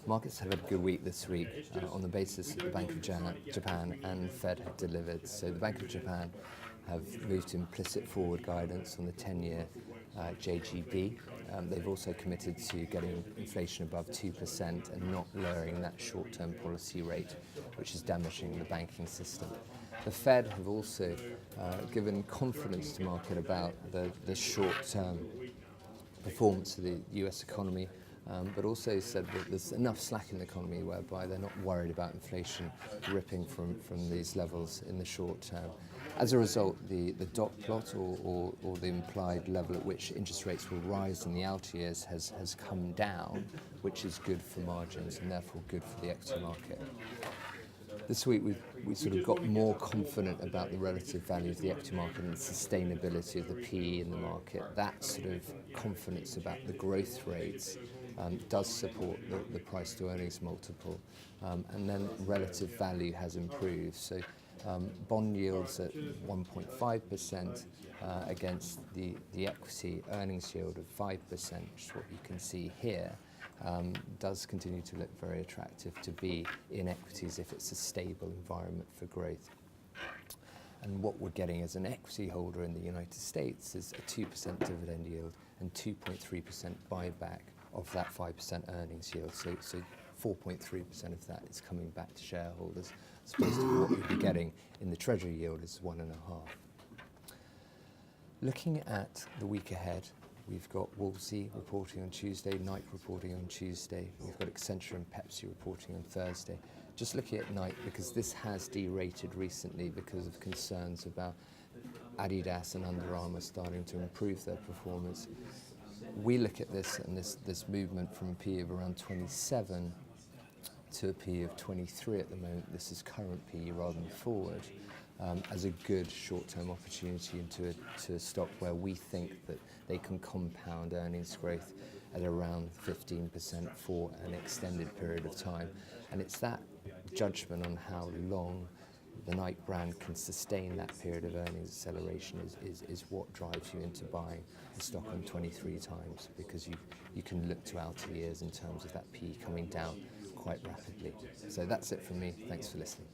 Markets have had a good week this week on the basis that the Bank of Japan and Fed have delivered. So the Bank of Japan have moved to implicit forward guidance on the 10-year JGB. They've also committed to getting inflation above 2% and not lowering that short-term policy rate, which is damaging the banking system. The Fed have also given confidence to market about the short-term performance of the US economy, but also said that there's enough slack in the economy whereby they're not worried about inflation ripping from these levels in the short term. As a result, the dot plot or the implied level at which interest rates will rise in the outer years has come down, which is good for margins and therefore good for the equity market. This week we sort of got more confident about the relative value of the equity market and the sustainability of the PE in the market. That sort of confidence about the growth rates does support the price to earnings multiple, and then relative value has improved. So bond yields at 1.5% against the equity earnings yield of 5%, which is what you can see here. Does continue to look very attractive to be in equities if it's a stable environment for growth. And what we're getting as an equity holder in the United States is a 2% dividend yield and 2.3% buyback of that 5% earnings yield. So 4.3% of that is coming back to shareholders, as opposed to what we'd be getting in the Treasury yield is 1.5%. Looking at the week ahead, we've got Wolseley reporting on Tuesday, Nike reporting on Tuesday. We've got Accenture and Pepsi reporting on Thursday. Just looking at Nike, because this has derated recently because of concerns about Adidas and Under Armour starting to improve their performance. We look at this and this movement from a PE of around 27 to a PE of 23 at the moment. This is current PE rather than forward. As a good short-term opportunity into a stock where we think that they can compound earnings growth at around 15% for an extended period of time. And it's that judgment on how long the Nike brand can sustain that period of earnings acceleration is what drives you into buying the stock on 23 times, because you can look to outer years in terms of that PE coming down quite rapidly. So that's it from me. Thanks for listening.